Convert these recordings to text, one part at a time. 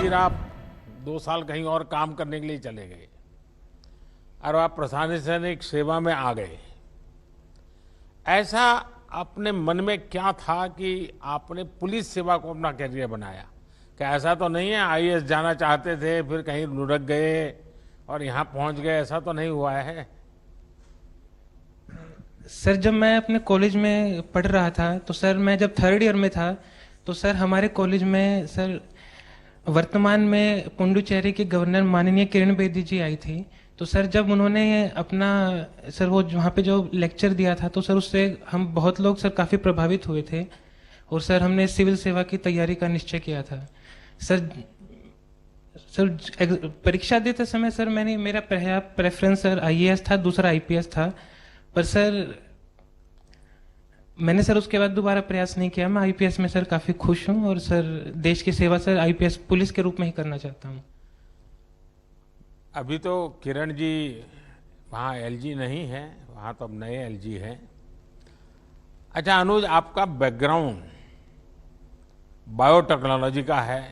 फिर आप 2 साल कहीं और काम करने के लिए चले गए और आप प्रशासनिक सेवा में आ गए। ऐसा अपने मन में क्या था कि आपने पुलिस सेवा को अपना करियर बनाया? क्या ऐसा तो नहीं है आईएएस जाना चाहते थे फिर कहीं लुढ़क गए और यहाँ पहुँच गए, ऐसा तो नहीं हुआ है? सर जब मैं अपने कॉलेज में पढ़ रहा था तो सर मैं जब थर्ड ईयर में था तो सर हमारे कॉलेज में सर वर्तमान में पुडुचेरी के गवर्नर माननीय किरण बेदी जी आई थी। तो सर जब उन्होंने अपना सर वो वहाँ पे जो लेक्चर दिया था तो सर उससे हम बहुत लोग सर काफ़ी प्रभावित हुए थे और सर हमने सिविल सेवा की तैयारी का निश्चय किया था। सर सर परीक्षा देते समय सर मैंने मेरा पहला प्रेफरेंस सर आईएएस था, दूसरा आईपीएस था। पर सर मैंने सर उसके बाद दोबारा प्रयास नहीं किया। मैं आईपीएस में सर काफ़ी खुश हूँ और सर देश की सेवा सर आईपीएस पुलिस के रूप में ही करना चाहता हूँ। अभी तो किरण जी वहाँ एलजी नहीं है, वहाँ तो अब नए एलजी हैं। अच्छा अनुज, आपका बैकग्राउंड बायोटेक्नोलॉजी का है।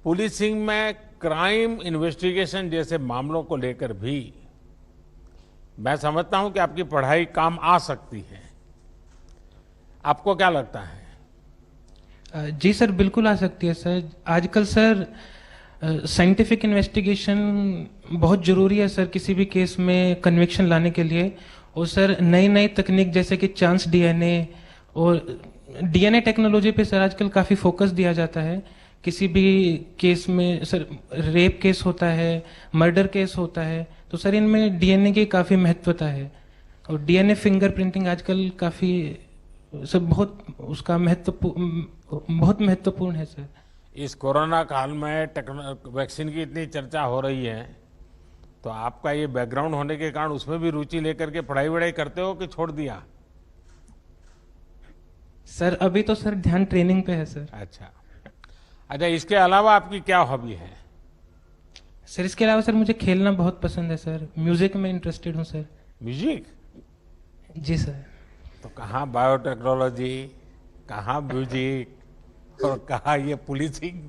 पुलिसिंग में क्राइम इन्वेस्टिगेशन जैसे मामलों को लेकर भी मैं समझता हूं कि आपकी पढ़ाई काम आ सकती है। आपको क्या लगता है? जी सर, बिल्कुल आ सकती है सर। आजकल सर साइंटिफिक इन्वेस्टिगेशन बहुत ज़रूरी है सर किसी भी केस में कन्विक्शन लाने के लिए। और सर नई नई तकनीक जैसे कि चांस डीएनए और डीएनए टेक्नोलॉजी पे सर आजकल काफ़ी फोकस दिया जाता है। किसी भी केस में सर रेप केस होता है, मर्डर केस होता है, तो सर इनमें डीएनए की काफ़ी महत्वता है। और डीएनए फिंगरप्रिंटिंग आजकल काफ़ी सर बहुत उसका बहुत महत्वपूर्ण है सर। इस कोरोना काल में वैक्सीन की इतनी चर्चा हो रही है, तो आपका ये बैकग्राउंड होने के कारण उसमें भी रुचि लेकर के पढ़ाई वढ़ाई करते हो कि छोड़ दिया? सर अभी तो सर ध्यान ट्रेनिंग पे है सर। अच्छा अच्छा, इसके अलावा आपकी क्या हॉबी है? सर इसके अलावा सर मुझे खेलना बहुत पसंद है सर। म्यूजिक में इंटरेस्टेड हूँ सर। म्यूजिक? जी सर। तो कहाँ बायोटेक्नोलॉजी, कहाँ म्यूजिक और कहाँ ये पुलिसिंग?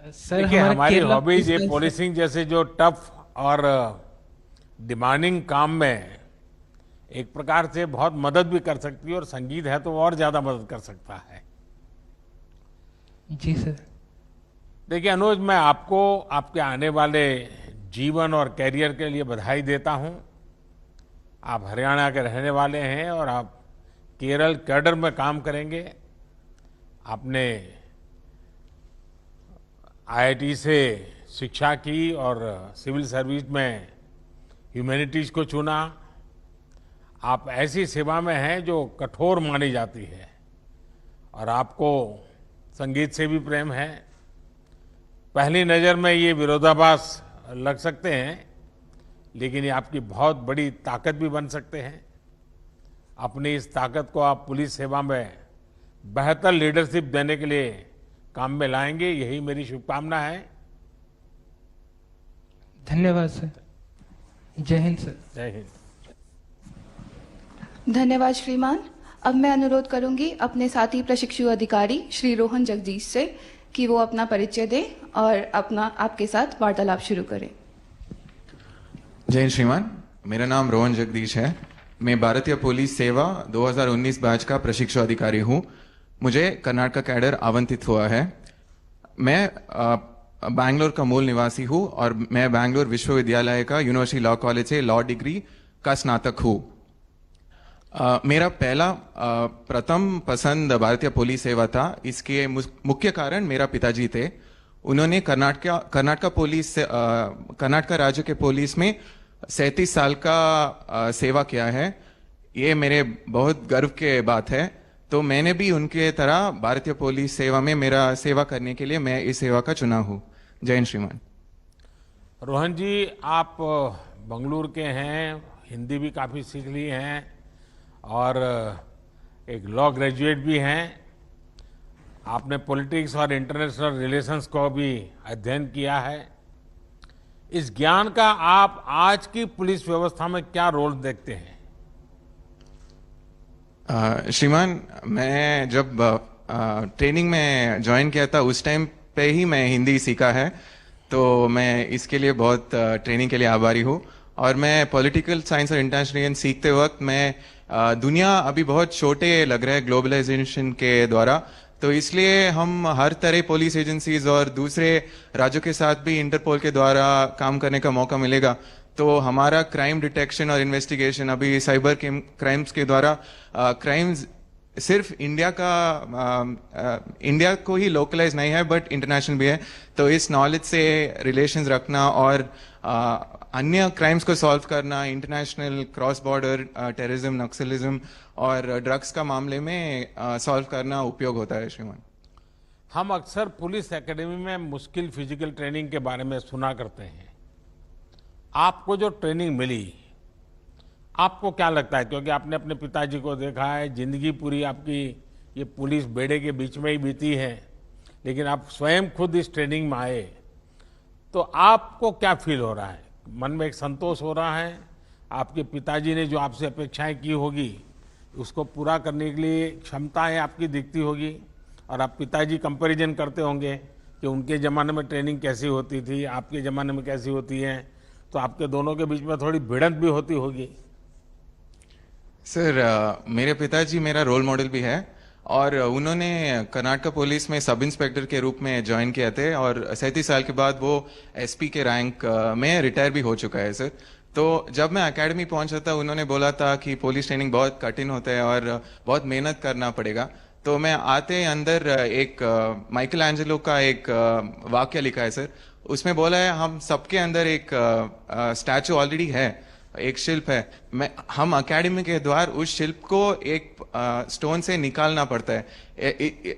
सर देखिए हमारा हमारी केरला हॉबीज पुलिस ये का सर। पुलिसिंग जैसे जो टफ और डिमांडिंग काम में एक प्रकार से बहुत मदद भी कर सकती है, और संगीत है तो और ज्यादा मदद कर सकता है। जी सर। देखिए अनुज, मैं आपको आपके आने वाले जीवन और कैरियर के लिए बधाई देता हूं। आप हरियाणा के रहने वाले हैं और आप केरल कैडर में काम करेंगे। आपने आईआईटी से शिक्षा की और सिविल सर्विस में ह्यूमैनिटीज को चुना। आप ऐसी सेवा में हैं जो कठोर मानी जाती है, और आपको संगीत से भी प्रेम है। पहली नज़र में ये विरोधाभास लग सकते हैं, लेकिन ये आपकी बहुत बड़ी ताकत भी बन सकते हैं। अपनी इस ताकत को आप पुलिस सेवा में बेहतर लीडरशिप देने के लिए काम में लाएंगे, यही मेरी शुभकामना है। धन्यवाद सर। जय हिंद सर। जय हिंद। धन्यवाद श्रीमान। अब मैं अनुरोध करूंगी अपने साथी प्रशिक्षु अधिकारी श्री रोहन जगदीश से कि वो अपना परिचय दें और अपना आपके साथ वार्तालाप शुरू करें। जय हिंद श्रीमान, मेरा नाम रोहन जगदीश है। मैं भारतीय पुलिस सेवा 2019 बैच का प्रशिक्षु अधिकारी हूँ। मुझे कर्नाटका कैडर आवंटित हुआ है। मैं बैंगलोर का मूल निवासी हूँ और मैं बैंगलोर विश्वविद्यालय का यूनिवर्सिटी लॉ कॉलेज से लॉ डिग्री का स्नातक हूँ। मेरा पहला प्रथम पसंद भारतीय पुलिस सेवा था। इसके मुख्य कारण मेरा पिताजी थे। उन्होंने कर्नाटका राज्य के पुलिस में 37 साल का सेवा किया है। ये मेरे बहुत गर्व के बात है। तो मैंने भी उनके तरह भारतीय पुलिस सेवा में मेरा सेवा करने के लिए मैं इस सेवा का चुना हूँ। जय हिंद श्रीमान। रोहन जी, आप बंगलुरु के हैं, हिंदी भी काफ़ी सीख ली हैं और एक लॉ ग्रेजुएट भी हैं। आपने पॉलिटिक्स और इंटरनेशनल रिलेशंस को भी अध्ययन किया है। इस ज्ञान का आप आज की पुलिस व्यवस्था में क्या रोल देखते हैं? श्रीमान, मैं जब ट्रेनिंग में ज्वाइन किया था उस टाइम पे ही मैं हिंदी सीखा है, तो मैं इसके लिए बहुत ट्रेनिंग के लिए आभारी हूँ। और मैं पॉलिटिकल साइंस और इंटरनेशनल सीखते वक्त मैं दुनिया अभी बहुत छोटे लग रहा है ग्लोबलाइजेशन के द्वारा, तो इसलिए हम हर तरह पुलिस एजेंसीज और दूसरे राज्यों के साथ भी इंटरपोल के द्वारा काम करने का मौका मिलेगा। तो हमारा क्राइम डिटेक्शन और इन्वेस्टिगेशन अभी साइबर क्राइम्स के द्वारा क्राइम्स सिर्फ इंडिया को ही लोकलाइज नहीं है बट इंटरनेशनल भी है। तो इस नॉलेज से रिलेशंस रखना और अन्य क्राइम्स को सॉल्व करना, international cross border terrorism, Naxalism और ड्रग्स का मामले में सॉल्व करना उपयोग होता है। श्रीमान, हम अक्सर पुलिस एकेडमी में मुश्किल फिजिकल ट्रेनिंग के बारे में सुना करते हैं। आपको जो ट्रेनिंग मिली, आपको क्या लगता है, क्योंकि आपने अपने पिताजी को देखा है, जिंदगी पूरी आपकी ये पुलिस बेड़े के बीच में ही बीती है, लेकिन आप स्वयं खुद इस ट्रेनिंग में आए, तो आपको क्या फील हो रहा है? मन में एक संतोष हो रहा है? आपके पिताजी ने जो आपसे अपेक्षाएं की होगी उसको पूरा करने के लिए क्षमताएं आपकी दिखती होगी, और आप पिताजी कंपैरिजन करते होंगे कि उनके ज़माने में ट्रेनिंग कैसी होती थी, आपके ज़माने में कैसी होती है, तो आपके दोनों के बीच में थोड़ी भिड़ंत भी होती होगी। सर, मेरे पिताजी मेरा रोल मॉडल भी है और उन्होंने कर्नाटक पुलिस में सब इंस्पेक्टर के रूप में ज्वाइन किया थे और 37 साल के बाद वो एसपी के रैंक में रिटायर भी हो चुका है। सर, तो जब मैं एकेडमी पहुंचा था उन्होंने बोला था कि पुलिस ट्रेनिंग बहुत कठिन होता है और बहुत मेहनत करना पड़ेगा। तो मैं आते अंदर एक माइकल एंजेलो का एक वाक्य लिखा है सर, उसमें बोला है हम सबके अंदर एक स्टैचू ऑलरेडी है, एक शिल्प है, हम एकेडमी के द्वार उस शिल्प को एक स्टोन से निकालना पड़ता है।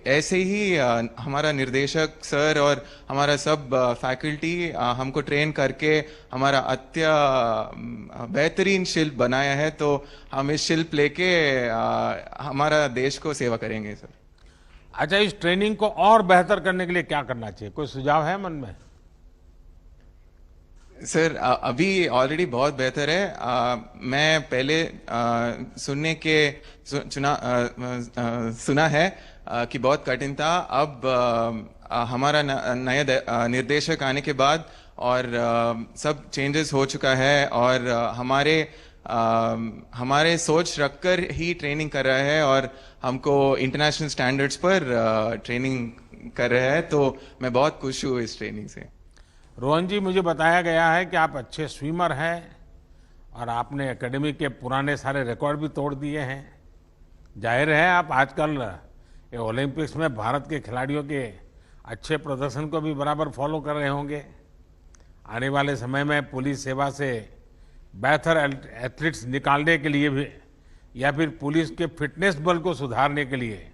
ऐसे ही हमारा निर्देशक सर और हमारा सब फैकल्टी हमको ट्रेन करके हमारा बेहतरीन शिल्प बनाया है, तो हम इस शिल्प लेके हमारा देश को सेवा करेंगे सर। अच्छा, इस ट्रेनिंग को और बेहतर करने के लिए क्या करना चाहिए? कोई सुझाव है मन में? सर, अभी ऑलरेडी बहुत बेहतर है। मैं पहले सुना है कि बहुत कठिन था। अब हमारा नया निर्देशक आने के बाद और सब चेंजेस हो चुका है और हमारे सोच रखकर ही ट्रेनिंग कर रहा है और हमको इंटरनेशनल स्टैंडर्ड्स पर ट्रेनिंग कर रहा है, तो मैं बहुत खुश हूँ इस ट्रेनिंग से। रोहन जी, मुझे बताया गया है कि आप अच्छे स्विमर हैं और आपने एकेडमी के पुराने सारे रिकॉर्ड भी तोड़ दिए हैं। जाहिर है आप आजकल ये ओलंपिक्स में भारत के खिलाड़ियों के अच्छे प्रदर्शन को भी बराबर फॉलो कर रहे होंगे। आने वाले समय में पुलिस सेवा से बेहतर एथलीट्स निकालने के लिए भी या फिर पुलिस के फिटनेस बल को सुधारने के लिए